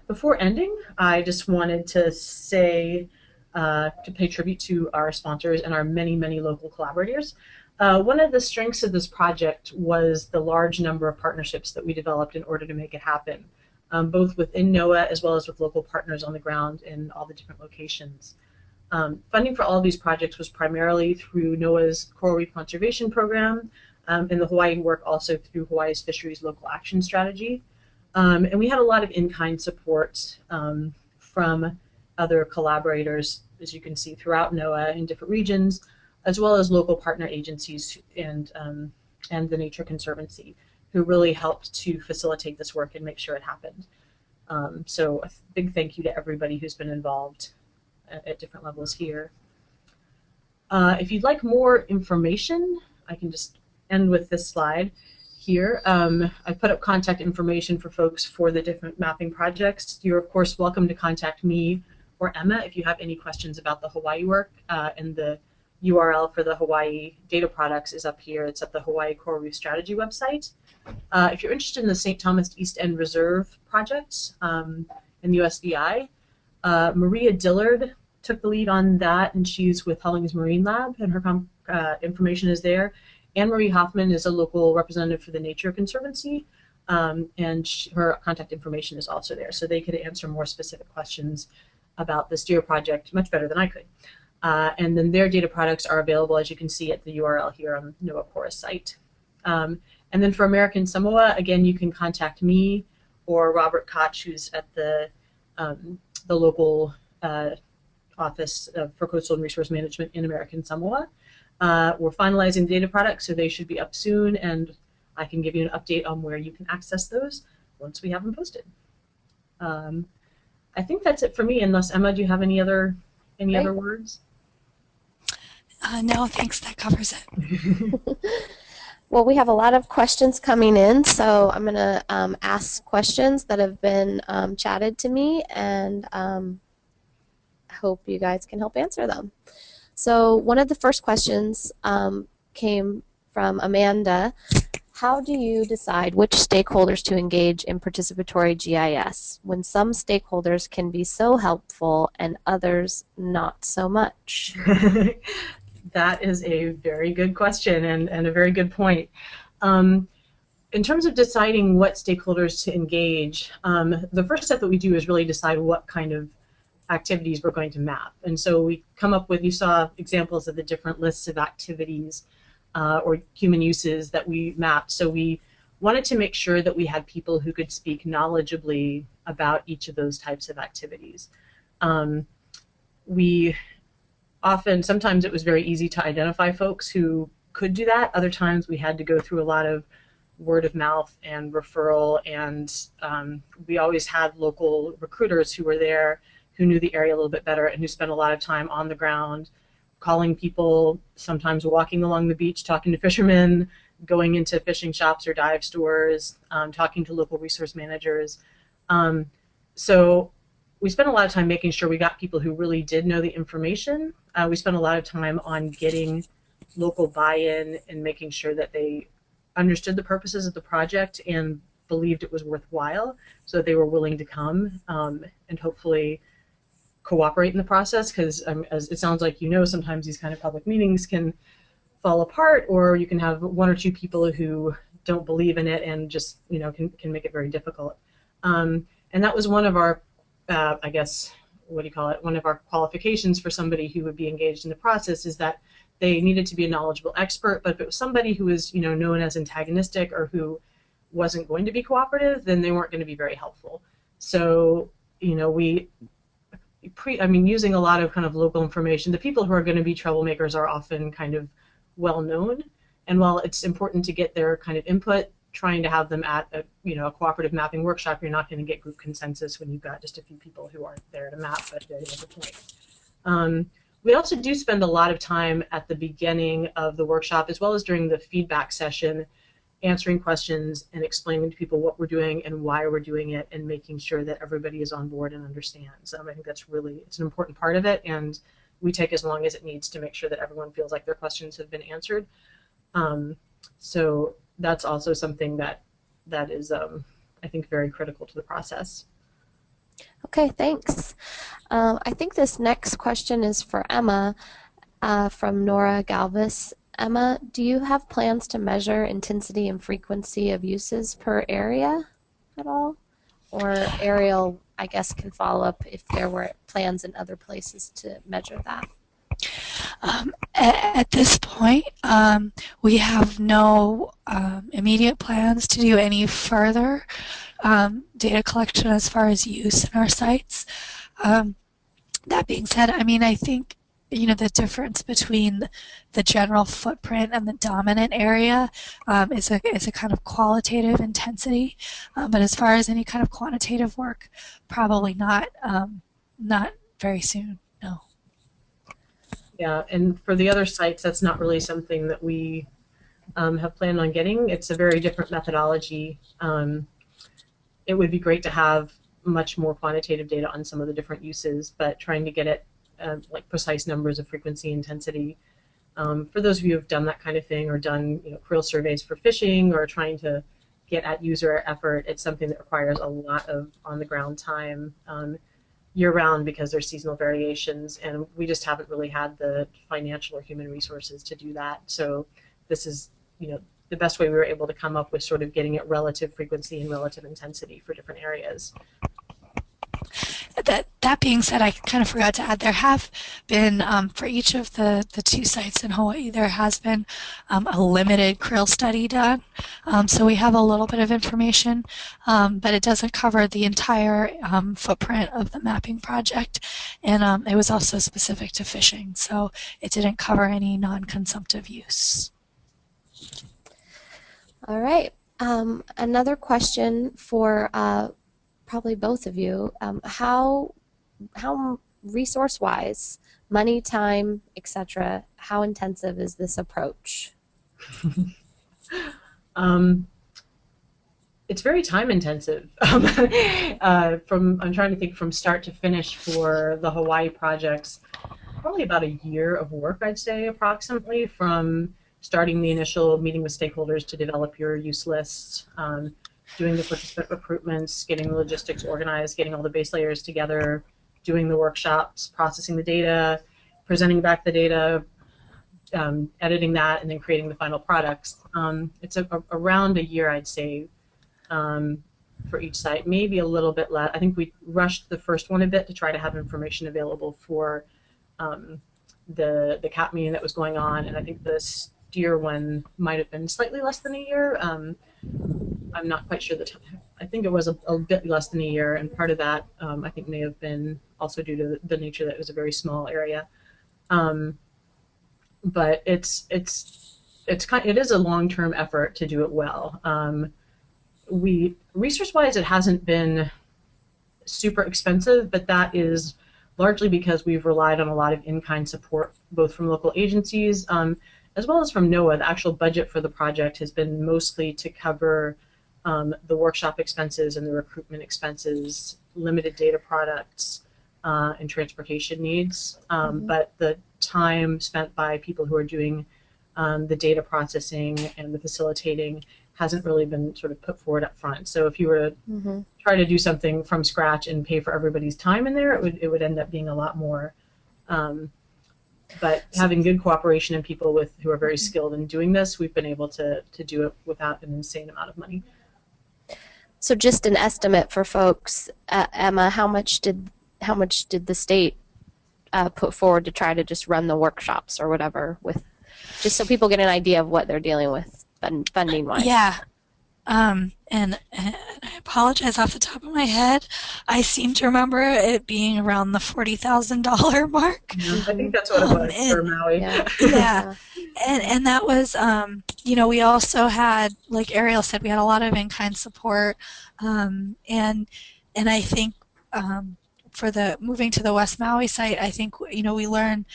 Before ending, I just wanted to say, to pay tribute to our sponsors and our many, many local collaborators. One of the strengths of this project was the large number of partnerships that we developed in order to make it happen, both within NOAA as well as with local partners on the ground in all the different locations. Funding for all of these projects was primarily through NOAA's Coral Reef Conservation Program, and the Hawaii work also through Hawaii's Fisheries Local Action Strategy. And we had a lot of in-kind support from other collaborators, as you can see, throughout NOAA in different regions, as well as local partner agencies and the Nature Conservancy, who really helped to facilitate this work and make sure it happened. So a big thank you to everybody who's been involved at different levels here. If you'd like more information, I can just end with this slide here. I put up contact information for folks for the different mapping projects. You're of course welcome to contact me or Emma if you have any questions about the Hawaii work, and the URL for the Hawaii data products is up here. It's at the Hawaii Coral Reef Strategy website. If you're interested in the St. Thomas East End Reserve project and the USVI, Maria Dillard took the lead on that, and she's with Hulling's Marine Lab, and her information is there. Anne-Marie Hoffman is a local representative for the Nature Conservancy, and her contact information is also there, so they could answer more specific questions about the STEER project much better than I could. And then their data products are available, as you can see, at the URL here on the NOAA Cora's site. And then for American Samoa, again, you can contact me or Robert Koch, who's at the local Office for Coastal and Resource Management in American Samoa. We're finalizing the data products, so they should be up soon, and I can give you an update on where you can access those once we have them posted. I think that's it for me, unless, Emma, do you have any other words? No, thanks. That covers it. Well, we have a lot of questions coming in, so I'm going to ask questions that have been chatted to me, and I hope you guys can help answer them. So one of the first questions came from Amanda. How do you decide which stakeholders to engage in participatory GIS when some stakeholders can be so helpful and others not so much? That is a very good question and a very good point. In terms of deciding what stakeholders to engage, the first step that we do is really decide what kind of activities we're going to map. And so we come up with, you saw examples of the different lists of activities or human uses that we mapped. So we wanted to make sure that we had people who could speak knowledgeably about each of those types of activities. Sometimes it was very easy to identify folks who could do that. Other times we had to go through a lot of word of mouth and referral, and we always had local recruiters who were there who knew the area a little bit better and who spent a lot of time on the ground, calling people, sometimes walking along the beach, talking to fishermen, going into fishing shops or dive stores, talking to local resource managers. So we spent a lot of time making sure we got people who really did know the information. We spent a lot of time on getting local buy-in and making sure that they understood the purposes of the project and believed it was worthwhile, so that they were willing to come and hopefully cooperate in the process, because as it sounds like, sometimes these kind of public meetings can fall apart, or you can have one or two people who don't believe in it and just can make it very difficult. And that was one of our I guess, one of our qualifications for somebody who would be engaged in the process, is that they needed to be a knowledgeable expert, but if it was somebody who was known as antagonistic or who wasn't going to be cooperative, then they weren't going to be very helpful. So using a lot of kind of local information, the people who are going to be troublemakers are often kind of well known, and while it's important to get their kind of input, trying to have them at a cooperative mapping workshop, you're not going to get group consensus when you've got just a few people who aren't there to map, but they make a point. We also do spend a lot of time at the beginning of the workshop, as well as during the feedback session, answering questions and explaining to people what we're doing and why we're doing it, and making sure that everybody is on board and understands. I think that's really, it's an important part of it, and we take as long as it needs to make sure that everyone feels like their questions have been answered. So that's also something that is, I think, very critical to the process. Okay, thanks. I think this next question is for Emma from Nora Galvis. Emma, do you have plans to measure intensity and frequency of uses per area at all? Or Arielle, I guess, can follow up if there were plans in other places to measure that. At this point, we have no immediate plans to do any further data collection as far as use in our sites. That being said, I mean, I think, you know, the difference between the general footprint and the dominant area is a kind of qualitative intensity. But as far as any kind of quantitative work, probably not very soon, no. Yeah, and for the other sites, that's not really something that we have planned on getting. It's a very different methodology. It would be great to have much more quantitative data on some of the different uses, but trying to get it like precise numbers of frequency, intensity. For those of you who have done that kind of thing, or done, you know, krill surveys for fishing, or trying to get at user effort, it's something that requires a lot of on-the-ground time year-round, because there's seasonal variations, and we just haven't really had the financial or human resources to do that. So this is, you know, the best way we were able to come up with sort of getting at relative frequency and relative intensity for different areas. That being said, I kind of forgot to add, there have been, for each of the two sites in Hawaii, there has been a limited krill study done. So we have a little bit of information, but it doesn't cover the entire footprint of the mapping project. And it was also specific to fishing, so it didn't cover any non-consumptive use. All right. Another question for probably both of you. How resource-wise, money, time, etc., how intensive is this approach? It's very time intensive. I'm trying to think from start to finish for the Hawaii projects, probably about a year of work, I'd say, approximately, from starting the initial meeting with stakeholders to develop your use lists, doing the participant recruitments, getting the logistics organized, getting all the base layers together, doing the workshops, processing the data, presenting back the data, editing that, and then creating the final products. It's around a year, I'd say, for each site, maybe a little bit less. I think we rushed the first one a bit to try to have information available for the CAP meeting that was going on, and I think the steer one might have been slightly less than a year. I'm not quite sure the time. I think it was a bit less than a year, and part of that I think may have been also due to the nature that it was a very small area. But it is a long-term effort to do it well. Resource-wise, it hasn't been super expensive, but that is largely because we've relied on a lot of in-kind support, both from local agencies as well as from NOAA. The actual budget for the project has been mostly to cover the workshop expenses and the recruitment expenses, limited data products, and transportation needs. But the time spent by people who are doing the data processing and the facilitating hasn't really been sort of put forward up front. So if you were to try to do something from scratch and pay for everybody's time in there, it would end up being a lot more. But having good cooperation and people who are very skilled in doing this, we've been able to do it without an insane amount of money. So just an estimate for folks, Emma, how much did the state put forward to try to just run the workshops or whatever, with just so people get an idea of what they're dealing with funding wise? Yeah. And I apologize, off the top of my head, I seem to remember it being around the $40,000 mark. Yeah, I think that's what it was for Maui. Yeah. And that was, you know, we also had, like Arielle said, we had a lot of in-kind support, and I think for the moving to the West Maui site, I think we learned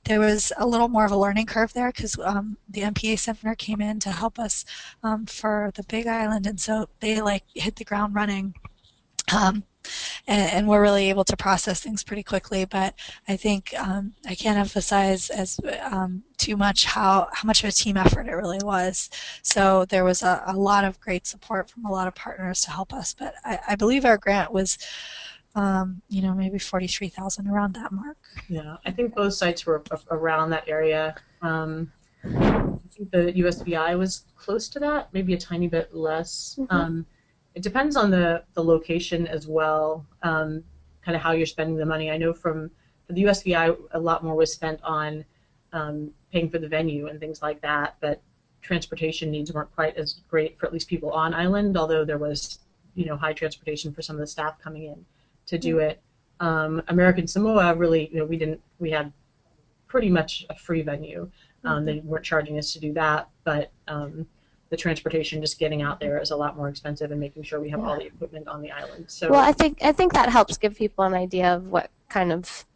there was a little more of a learning curve there because the MPA Center came in to help us for the Big Island, and so they like hit the ground running. Um, and we're really able to process things pretty quickly. But I think I can't emphasize as too much how much of a team effort it really was. So there was a lot of great support from a lot of partners to help us. But I believe our grant was, maybe 43,000 around that mark. Yeah, I think both sites were around that area. I think the USVI was close to that, maybe a tiny bit less. It depends on the location as well, kind of how you're spending the money. I know for the USVI, a lot more was spent on paying for the venue and things like that, but transportation needs weren't quite as great for at least people on island, although there was, high transportation for some of the staff coming in to do it. American Samoa really, we had pretty much a free venue. They weren't charging us to do that, but the transportation, just getting out there, is a lot more expensive, and making sure we have all the equipment on the island. So, well, I think that helps give people an idea of what kind of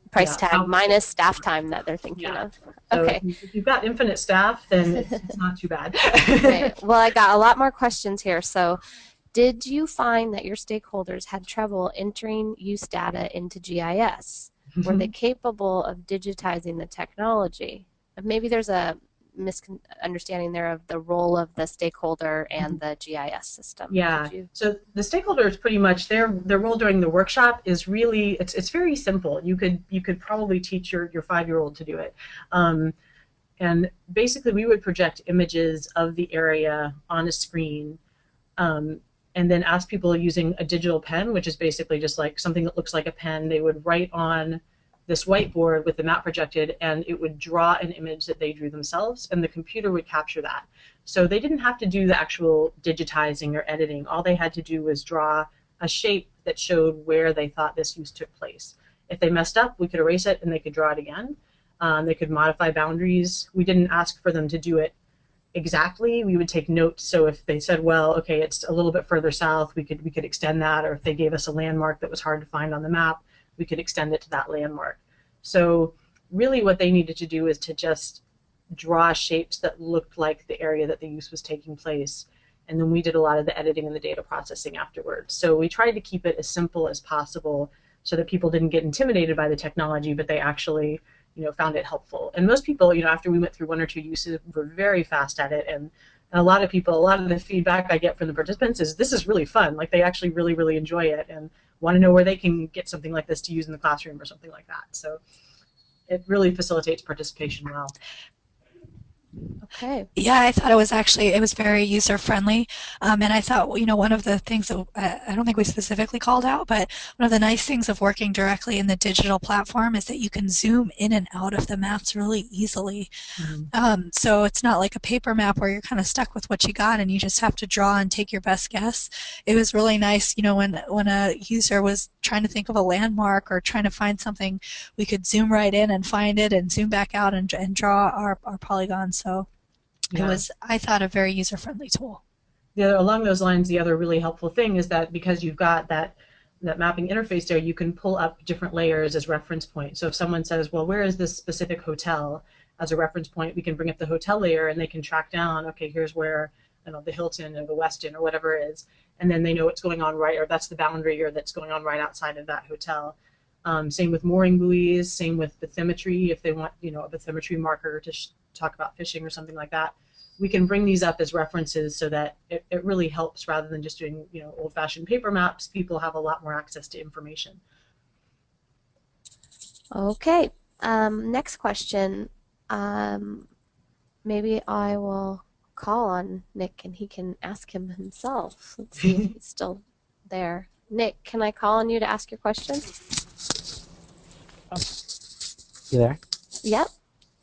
price tag minus staff time that they're thinking of. So okay. If you've got infinite staff, then it's not too bad. Right. Well, I got a lot more questions here. So, did you find that your stakeholders had trouble entering use data into GIS? Were they capable of digitizing the technology? Maybe there's a misunderstanding there of the role of the stakeholder and the GIS system. Yeah. So the stakeholders, pretty much their role during the workshop is really it's very simple. You could probably teach your 5-year-old to do it. And basically, we would project images of the area on a screen, and then ask people using a digital pen, which is basically just like something that looks like a pen. They would write on this whiteboard with the map projected, and it would draw an image that they drew themselves, and the computer would capture that. So they didn't have to do the actual digitizing or editing. All they had to do was draw a shape that showed where they thought this use took place. If they messed up, we could erase it and they could draw it again. They could modify boundaries. We didn't ask for them to do it exactly. We would take notes. So if they said, well, okay, it's a little bit further south, we could extend that. Or if they gave us a landmark that was hard to find on the map, we could extend it to that landmark. So really what they needed to do is to just draw shapes that looked like the area that the use was taking place. And then we did a lot of the editing and the data processing afterwards. So we tried to keep it as simple as possible so that people didn't get intimidated by the technology, but they actually found it helpful. And most people, after we went through 1 or 2 uses, were very fast at it. And a lot of the feedback I get from the participants is this is really fun. Like, they actually really, really enjoy it and want to know where they can get something like this to use in the classroom or something like that. So it really facilitates participation well. Okay. Yeah, I thought it was very user friendly, and I thought one of the things that I don't think we specifically called out, but one of the nice things of working directly in the digital platform is that you can zoom in and out of the maps really easily. So it's not like a paper map where you're kind of stuck with what you got and you just have to draw and take your best guess. It was really nice, when a user was trying to think of a landmark or trying to find something, we could zoom right in and find it and zoom back out and draw our polygons. So it was, I thought, a very user-friendly tool. Along those lines, the other really helpful thing is that because you've got that mapping interface there, you can pull up different layers as reference points. So if someone says, well, where is this specific hotel as a reference point, we can bring up the hotel layer and they can track down, okay, here's where the Hilton or the Westin or whatever it is, and then they know what's going on right, or that's the boundary, or that's going on right outside of that hotel. Same with mooring buoys, same with bathymetry. If they want, a bathymetry marker to talk about fishing or something like that, we can bring these up as references so that it really helps rather than just doing, old-fashioned paper maps. People have a lot more access to information. Okay. Next question. Maybe I will call on Nick and he can ask him himself. Let's see if he's still there. Nick, can I call on you to ask your question? You there? Yep.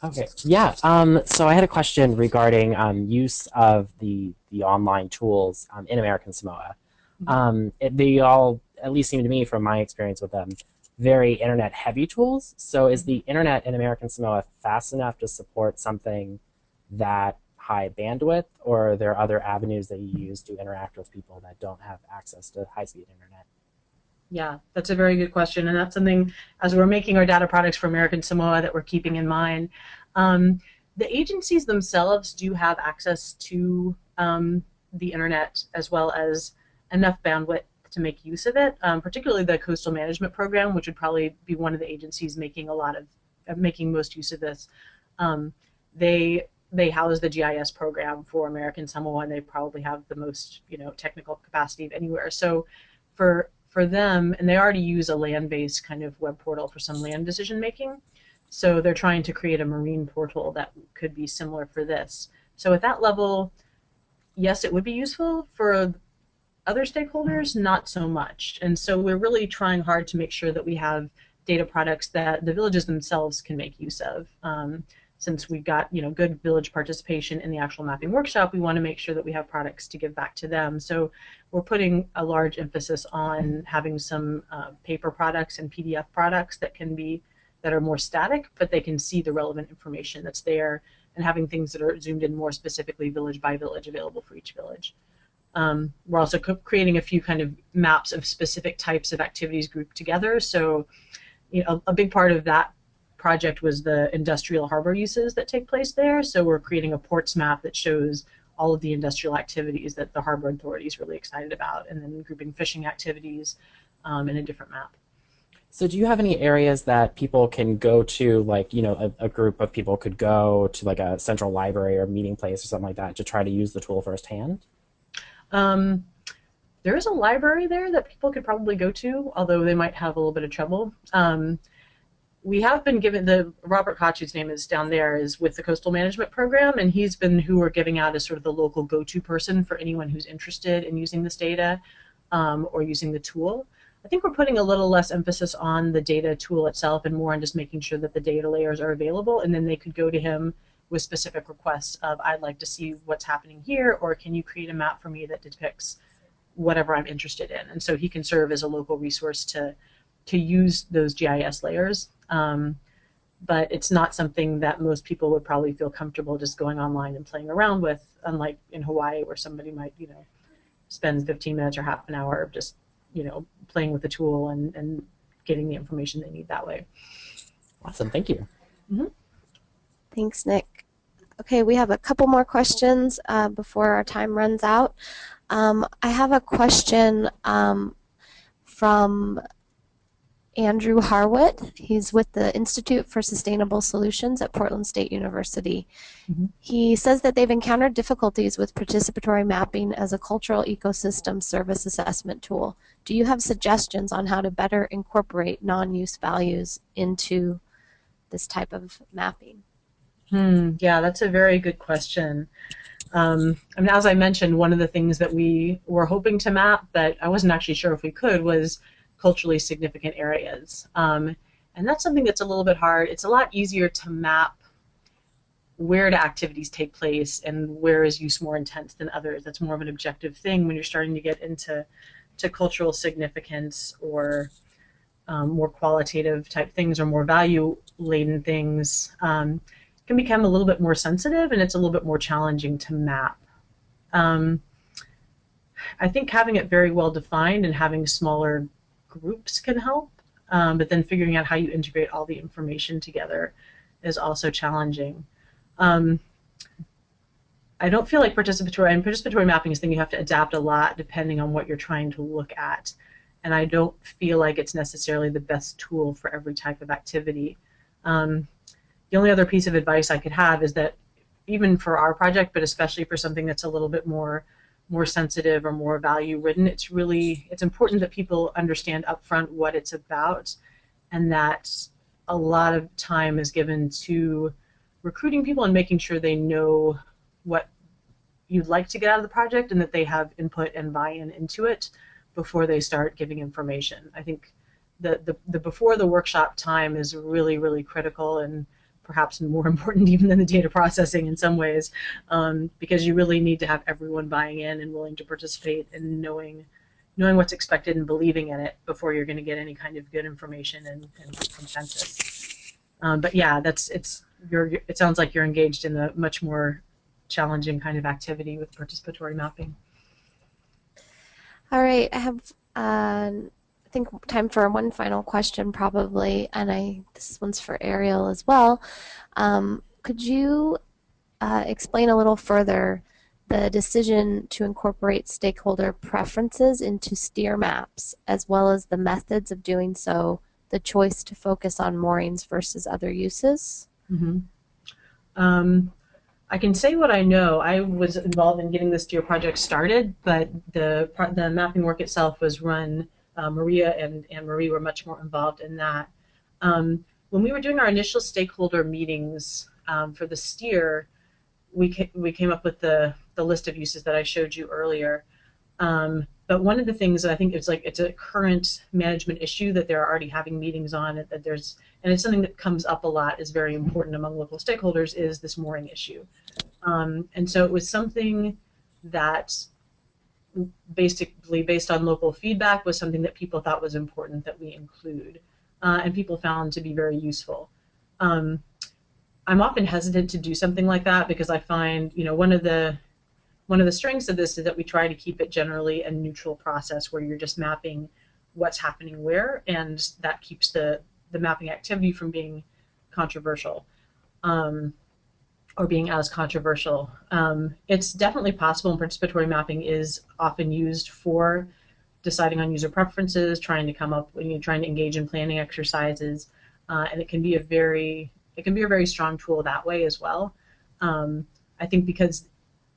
Okay. Yeah. So I had a question regarding use of the online tools in American Samoa. They all, at least seem to me from my experience with them, very internet-heavy tools. So is the internet in American Samoa fast enough to support something that high bandwidth, or are there other avenues that you use to interact with people that don't have access to high-speed internet? Yeah, that's a very good question, and that's something as we're making our data products for American Samoa that we're keeping in mind. Um, the agencies themselves do have access to the internet as well as enough bandwidth to make use of it, particularly the Coastal Management Program, which would probably be one of the agencies making a lot of making most use of this. Um, they house the GIS program for American Samoa, and they probably have the most technical capacity of anywhere. So for them, and they already use a land-based kind of web portal for some land decision making. So they're trying to create a marine portal that could be similar for this. So at that level, yes, it would be useful. For other stakeholders, not so much. And so we're really trying hard to make sure that we have data products that the villages themselves can make use of. Since we've got good village participation in the actual mapping workshop, we want to make sure that we have products to give back to them. So we're putting a large emphasis on having some paper products and PDF products that are more static, but they can see the relevant information that's there, and having things that are zoomed in more specifically village by village available for each village. We're also creating a few kind of maps of specific types of activities grouped together. So a big part of that project was the industrial harbor uses that take place there. So we're creating a ports map that shows all of the industrial activities that the harbor authority is really excited about, and then grouping fishing activities in a different map. So do you have any areas that people can go to, like, a group of people could go to like a central library or meeting place or something like that to try to use the tool firsthand? There is a library there that people could probably go to, although they might have a little bit of trouble. We have been given Robert Koch, whose name is down there, is with the Coastal Management Program, and he's been who we're giving out as sort of the local go-to person for anyone who's interested in using this data or using the tool. I think we're putting a little less emphasis on the data tool itself and more on just making sure that the data layers are available, and then they could go to him with specific requests of, I'd like to see what's happening here, or can you create a map for me that depicts whatever I'm interested in. And so he can serve as a local resource to use those GIS layers. But it's not something that most people would probably feel comfortable just going online and playing around with, unlike in Hawaii where somebody might spend 15 minutes or half an hour just playing with the tool and getting the information they need that way. Awesome, thank you. Mm-hmm. Thanks, Nick. Okay, we have a couple more questions before our time runs out. I have a question from Andrew Harwood. He's with the Institute for Sustainable Solutions at Portland State University. Mm-hmm. He says that they've encountered difficulties with participatory mapping as a cultural ecosystem service assessment tool. Do you have suggestions on how to better incorporate non-use values into this type of mapping? Yeah, that's a very good question. As I mentioned, one of the things that we were hoping to map, but I wasn't actually sure if we could, was culturally significant areas. And that's something that's a little bit hard. It's a lot easier to map where do activities take place and where is use more intense than others. That's more of an objective thing when you're starting to get into cultural significance or more qualitative type things or more value-laden things. Can become a little bit more sensitive, and it's a little bit more challenging to map. I think having it very well defined and having smaller groups can help, but then figuring out how you integrate all the information together is also challenging. I don't feel like participatory mapping is something you have to adapt a lot depending on what you're trying to look at, and I don't feel like it's necessarily the best tool for every type of activity. The only other piece of advice I could have is that even for our project, but especially for something that's a little bit more sensitive or more value-ridden, it's important that people understand upfront what it's about, and that a lot of time is given to recruiting people and making sure they know what you'd like to get out of the project and that they have input and buy-in into it before they start giving information. I think the before the workshop time is really, really critical, and perhaps more important even than the data processing in some ways, because you really need to have everyone buying in and willing to participate and knowing what's expected and believing in it before you're going to get any kind of good information and consensus. But yeah, it sounds like you're engaged in a much more challenging kind of activity with participatory mapping. All right, I have a think time for one final question probably, and this one's for Arielle as well. Could you explain a little further the decision to incorporate stakeholder preferences into steer maps, as well as the methods of doing so, the choice to focus on moorings versus other uses? Mm-hmm. I can say what I know. I was involved in getting the steer project started, but the mapping work itself was run. Maria and Marie were much more involved in that. When we were doing our initial stakeholder meetings for the steer, we came up with the list of uses that I showed you earlier. But one of the things that I think it's a current management issue that they're already having meetings on, and it's something that comes up a lot, is very important among local stakeholders, is this mooring issue. And so it was something that basically, based on local feedback, was something that people thought was important that we include, and people found to be very useful. I'm often hesitant to do something like that because I find, one of the strengths of this is that we try to keep it generally a neutral process where you're just mapping what's happening where, and that keeps the mapping activity from being controversial, or being as controversial. It's definitely possible, and participatory mapping is often used for deciding on user preferences, trying to engage in planning exercises, and it can be a very strong tool that way as well. I think because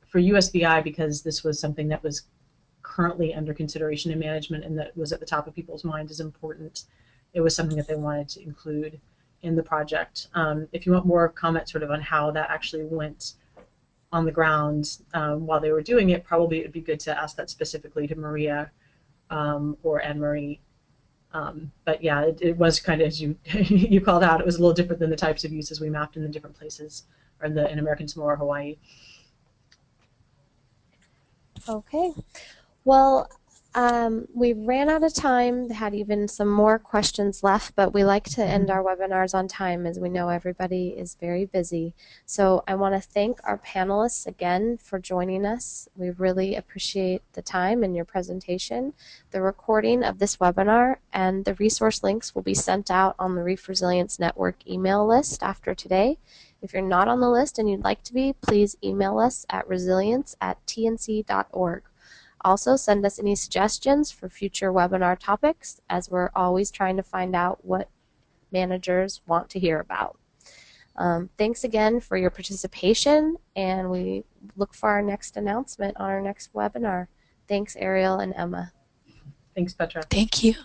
for USVI, because this was something that was currently under consideration in management and that was at the top of people's minds as important, it was something that they wanted to include in the project. If you want more comments sort of on how that actually went on the ground while they were doing it, probably it would be good to ask that specifically to Maria or Anne-Marie. But yeah, it was kind of, as you you called out, it was a little different than the types of uses we mapped in the different places, or in American Samoa or Hawaii. Okay. Well, we ran out of time, had even some more questions left, but we like to end our webinars on time as we know everybody is very busy. So I want to thank our panelists again for joining us. We really appreciate the time and your presentation. The recording of this webinar and the resource links will be sent out on the Reef Resilience Network email list after today. If you're not on the list and you'd like to be, please email us at resilience@tnc.org. Also, send us any suggestions for future webinar topics, as we're always trying to find out what managers want to hear about. Thanks again for your participation, and we look for our next announcement on our next webinar. Thanks, Arielle and Emma. Thanks, Petra. Thank you.